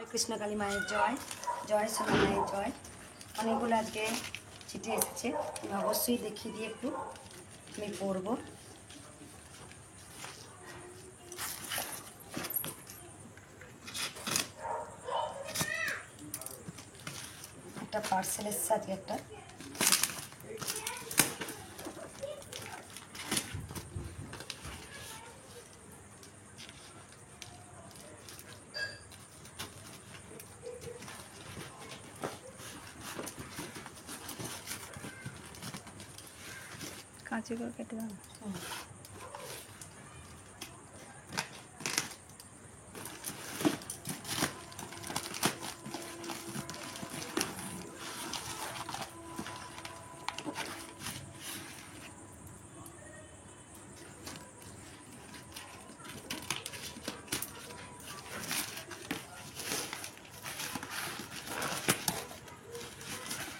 কৃষ্ণকালী মায়ের জয়, জয় সোনা মায়ের জয়। অনেকগুলো আজকে চিঠি এসেছে, আমি অবশ্যই দেখিয়ে দিয়ে একটু আমি পড়ব। একটা পার্সেলের সাথে একটা কাঁচি করে কেটে দাও।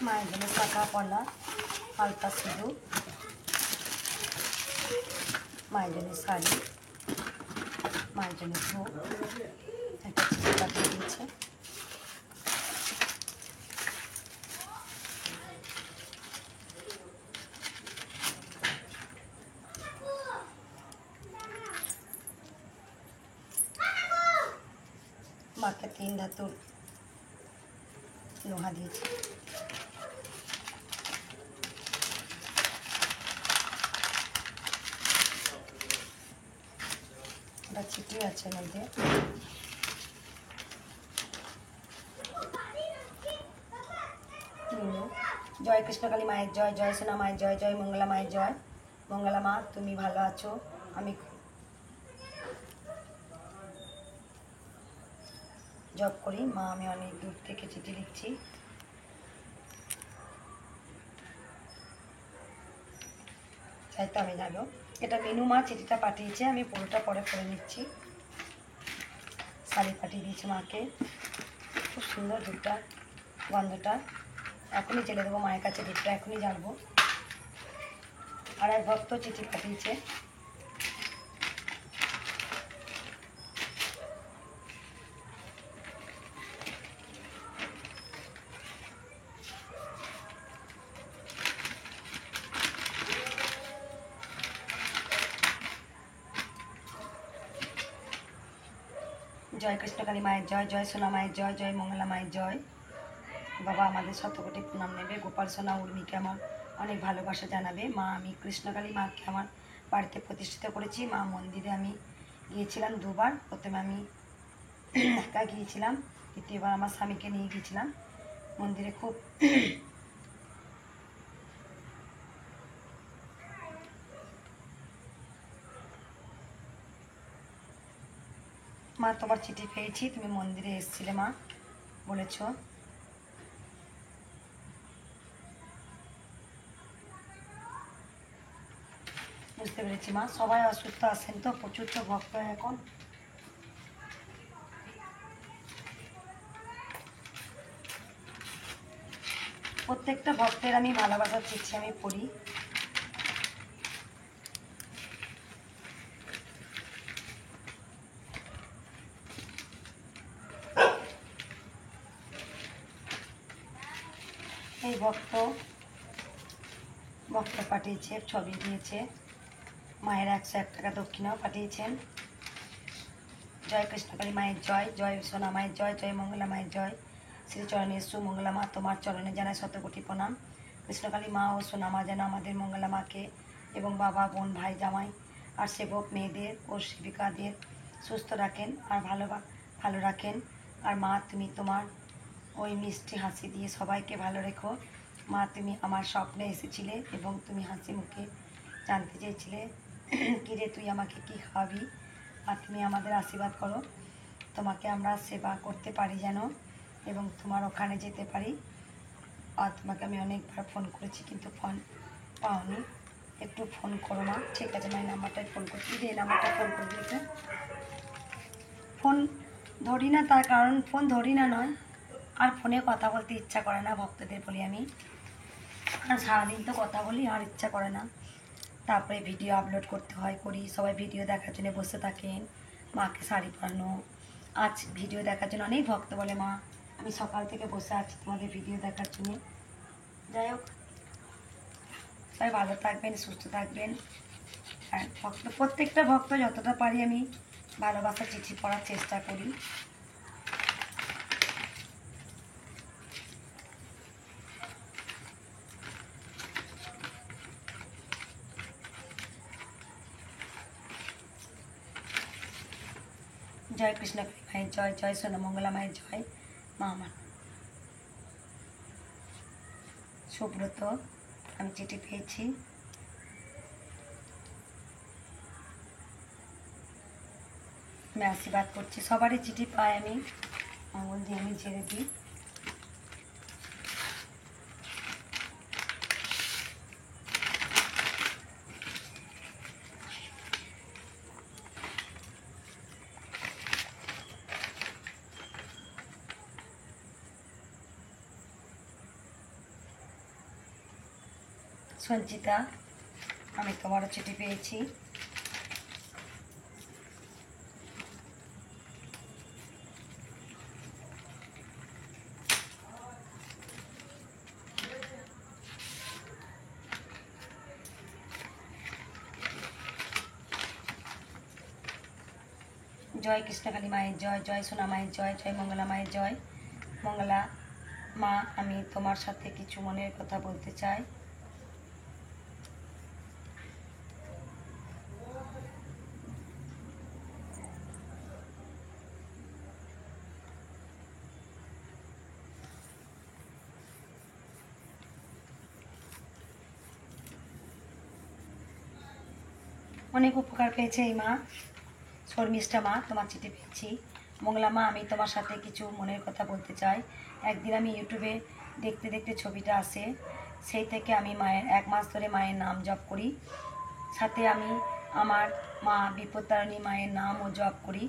মায়ের জন্য শাখা পলা, আলতা সিঁদুর, মায়ের জন্য শাড়ি, মায়ের জন্য ভোগ, একটা চিঠি পাঠিয়ে দিয়েছে। মাকে 3 ধাতুর লোহা দিয়েছে। একটা চিঠি আছে মধ্যে। জয় কৃষ্ণকালী মায়ের জয়, জয় সোনা মায়ের জয়, জয় মঙ্গলা মায়ের জয়। মঙ্গলা মা, তুমি ভালো আছো? আমি জব করি মা, আমি অনেক দূর থেকে চিঠি লিখছি। তাই তো আমি জানো, এটা মিনু মা চিঠিটা পাঠিয়েছে, আমি পুরোটা পরে পড়ে নিচ্ছি। শাড়ি পাঠিয়ে দিয়েছে মাকে, খুব সুন্দর দুধটা, গন্ধটা। এখনই চলে দেবো মায়ের কাছে, দুধটা এখনই জ্বালবো। আর এক ভক্ত চিঠি পাঠিয়েছে। জয় কৃষ্ণকালী মায়ের জয়, জয় সোনা মায়ের জয়, জয় মঙ্গলা মায়ের জয়। বাবা আমাদের শতকোটি প্রণাম নেবে। গোপাল সোনা উর্মিকে আমার অনেক ভালোবাসা জানাবে। মা, আমি কৃষ্ণকালী মাকে আমার বাড়িতে প্রতিষ্ঠিত করেছি। মা, মন্দিরে আমি গিয়েছিলাম 2 বার। প্রথমে আমি একা গিয়েছিলাম, দ্বিতীয়বার আমার স্বামীকে নিয়ে গিয়েছিলাম মন্দিরে। খুব মা, তোমার চিঠি পেয়েছি, তুমি মন্দিরে এসেছিলে মা, বলেছ। বুঝতে পেরেছি মা, সবাই অসুস্থ আছেন তো, প্রচুর তো ভক্ত এখন। প্রত্যেকটা ভক্তের আমি ভালোবাসার চিঠি আমি পড়ি। এই ভক্ত পাঠিয়েছে, ছবি দিয়েছে। মায়ের 101 টাকা দক্ষিণাও পাঠিয়েছেন। জয় কৃষ্ণকালী মায়ের জয়, জয় সোনা মায়ের জয়, জয় মঙ্গলা মায়ের জয়। শ্রীচরণে এসু মঙ্গলা মা, তোমার চরণে জানায় শতকোটি প্রণাম। কৃষ্ণকালী মা ও সোনা মা যেন আমাদের মঙ্গলা মাকে এবং বাবা, বোন, ভাই, জামাই আর সেবক মেয়েদের ও সেবিকাদের সুস্থ রাখেন আর ভালো রাখেন। আর মা, তুমি তোমার ওই মিষ্টি হাসি দিয়ে সবাইকে ভালো রেখো। মা, তুমি আমার স্বপ্নে এসেছিলে এবং তুমি হাসি মুখে জানতে চেয়েছিলে কিরে তুই আমাকে কি খাওয়াবি। আর তুমি আমাদের আশীর্বাদ করো, তোমাকে আমরা সেবা করতে পারি যেন এবং তোমার ওখানে যেতে পারি। আর তোমাকে আমি অনেকবার ফোন করেছি কিন্তু ফোন পাওনি, একটু ফোন করো মা। ঠিক আছে মা, এই নাম্বারটায় ফোন করছি, এই নাম্বারটায় ফোন করে দিয়েছে। ফোন ধরি না, তার কারণ ফোন ধরি না নয়, আর ফোনে কথা বলতে ইচ্ছা করে না, ভক্তদের বলি আমি। আর সারাদিন তো কথা বলি, আর ইচ্ছা করে না। তারপরে ভিডিও আপলোড করতে হয়, করি। সবাই ভিডিও দেখার জন্য বসে থাকেন। মাকে শাড়ি পরানো, আজ ভিডিও দেখার জন্য অনেক ভক্ত বলে মা আমি সকাল থেকে বসে আছি তোমাদের ভিডিও দেখার জন্য। যাই হোক, সবাই ভালো থাকবেন, সুস্থ থাকবেন। আর প্রত্যেকটা ভক্ত যতটা পারি আমি ভালোবাসা চিঠি পড়ার চেষ্টা করি। জয় কৃষ্ণ মায়ের জয়, জয় সোনামঙ্গলা মায়ের জয়। মা আমার সুব্রত, আমি চিঠি পেয়েছি। আমি আশীর্বাদ করছি, সবারই চিঠি পাই আমি, আঙুল দিয়ে আমি ঝেড়ে দিই। সঞ্চিতা, আমি তোমারও চিঠি পেয়েছি। জয় কৃষ্ণকালী মায়ের জয়, জয় সোনা মায়ের জয়, জয় মঙ্গলা মায়ের জয়। মঙ্গলা মা, আমি তোমার সাথে কিছু মনের কথা বলতে চাই। অনেক উপকার পেয়েছে এই মা, শর্মিষ্ঠা মা, তোমার চিঠি পেয়েছি। মঙ্গলা মা, আমি তোমার সাথে কিছু মনের কথা বলতে চাই। একদিন আমি ইউটিউবে দেখতে দেখতে ছবিটা আসে, সেই থেকে আমি মায়ের 1 মাস ধরে মায়ের নাম জপ করি। সাথে আমি আমার মা বিপত্তারিণী মায়ের নামও জপ করি।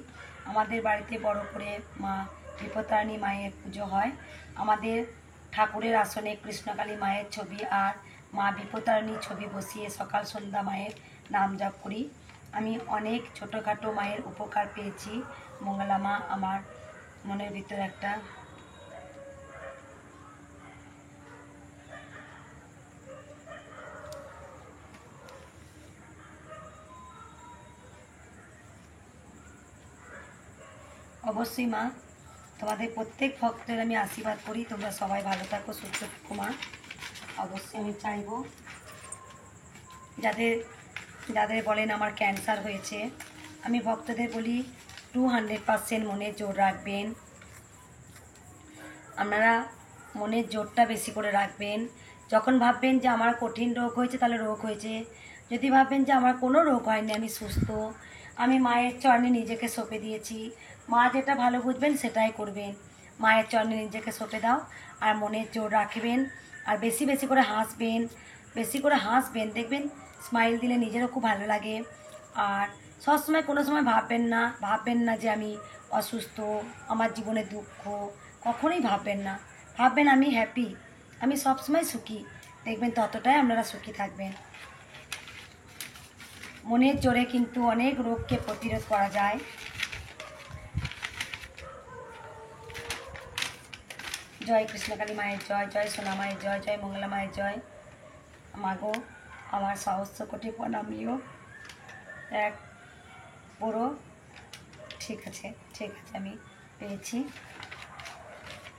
আমাদের বাড়িতে বড় করে মা বিপত্তারিণী মায়ের পুজো হয়। আমাদের ঠাকুরের আসনে কৃষ্ণকালী মায়ের ছবি আর মা বিপত্তারিণীর ছবি বসিয়ে সকাল সন্ধ্যা মায়ের নাম জপ করি। আমি অনেক ছোটোখাটো মায়ের উপকার পেয়েছি। মঙ্গলা মা আমার মনের ভিতর একটা অবশ্যই মা, তোমাদের প্রত্যেক ভক্তের আমি আশীর্বাদ করি, তোমরা সবাই ভালো থাকো, সুস্থ থাকো মা। অবশ্যই আমি চাইব যাদের যাদের বলেন আমার ক্যান্সার হয়েছে, আমি ভক্তদের বলি 200% মনের জোর রাখবেন। আপনারা মনের জোরটা বেশি করে রাখবেন। যখন ভাববেন যে আমার কঠিন রোগ হয়েছে, তাহলে রোগ হয়েছে। যদি ভাববেন যে আমার কোনো রোগ হয়নি, আমি সুস্থ, আমি মায়ের চরণে নিজেকে সঁপে দিয়েছি, মা যেটা ভালো বুঝবেন সেটাই করবেন। মায়ের চরণে নিজেকে সঁপে দাও আর মনের জোর রাখবেন। আর বেশি বেশি করে হাসবেন, বেশি করে হাসবেন, দেখবেন স্মাইল দিলে নিজেরও খুব ভালো লাগে। আর সবসময় কোনো সময় ভাববেন না যে আমি অসুস্থ, আমার জীবনে দুঃখ, কখনোই ভাববেন না। ভাববেন আমি হ্যাপি, আমি সবসময় সুখী, দেখবেন ততটাই আপনারা সুখী থাকবেন। মনের জোরে কিন্তু অনেক রোগকে প্রতিরোধ করা যায়। জয় কৃষ্ণকালী মায়ের জয়, জয় সোনা মায়ের জয়, জয় মঙ্গলা মায়ের জয়। মাগো, আমার সহস্র কোটি প্রণামিও এক পুরো ঠিক আছে, ঠিক আছে, আমি পেয়েছি।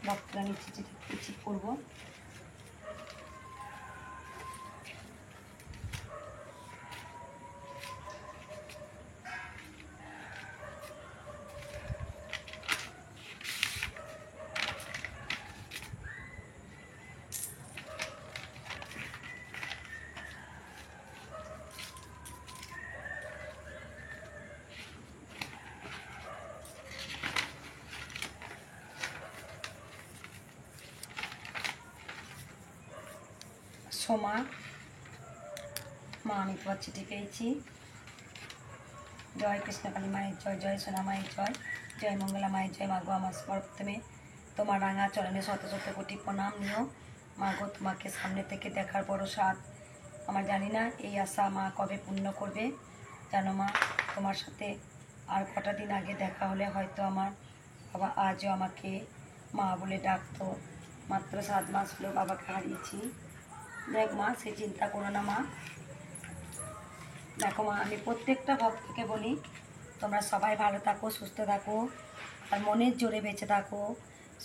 ভক্তরা আমি চিঠি করবো। সোমা মা, আমি তোমার চিঠি পেয়েছি। জয় কৃষ্ণকালী মায়ের জয়, জয় সোনা মায়ের জয়, জয় মঙ্গলা মায়ের জয়। মাগো, আমার প্রথমে তোমার রাঙা চরণে শত শত কোটি প্রণাম নিও। মাগো, তোমাকে সামনে থেকে দেখার বড় স্বাদ আমার, জানি না এই আশা মা কবে পূর্ণ করবে। জানো মা, তোমার সাথে আর কটা দিন আগে দেখা হলে হয়তো আমার বাবা আজও আমাকে মা বলে ডাকতো। মাত্র 7 মাস হলো বাবাকে হারিয়েছি। দেখ মা, সে চিন্তা করো না মা। দেখো মা, আমি প্রত্যেকটা ভক্তকে বলি, তোমরা সবাই ভালো থাকো, সুস্থ থাকো, আর মনের জোরে বেঁচে থাকো।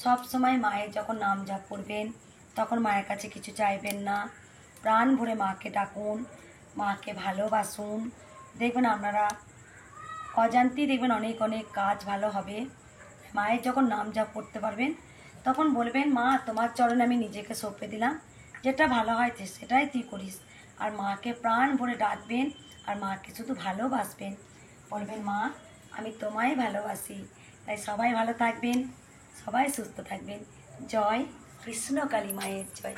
সব সময় মায়ের যখন নাম জপ করবেন তখন মায়ের কাছে কিছু চাইবেন না, প্রাণ ভরে মাকে ডাকুন, মাকে ভালোবাসুন। দেখবেন আপনারা অজান্তেই দেখবেন অনেক অনেক কাজ ভালো হবে। মায়ের যখন নাম জপ করতে পারবেন তখন বলবেন, মা তোমার চরণে আমি নিজেকে সঁপে দিলাম, যেটা ভালো হয় সেটাই তুই করিস। আর মাকে প্রাণ ভরে ডাকবেন আর মাকে শুধু ভালোবাসবেন, বলবেন মা আমি তোমায় ভালোবাসি। তাই সবাই ভালো থাকবেন, সবাই সুস্থ থাকবেন। জয় কৃষ্ণকালী মায়ের জয়।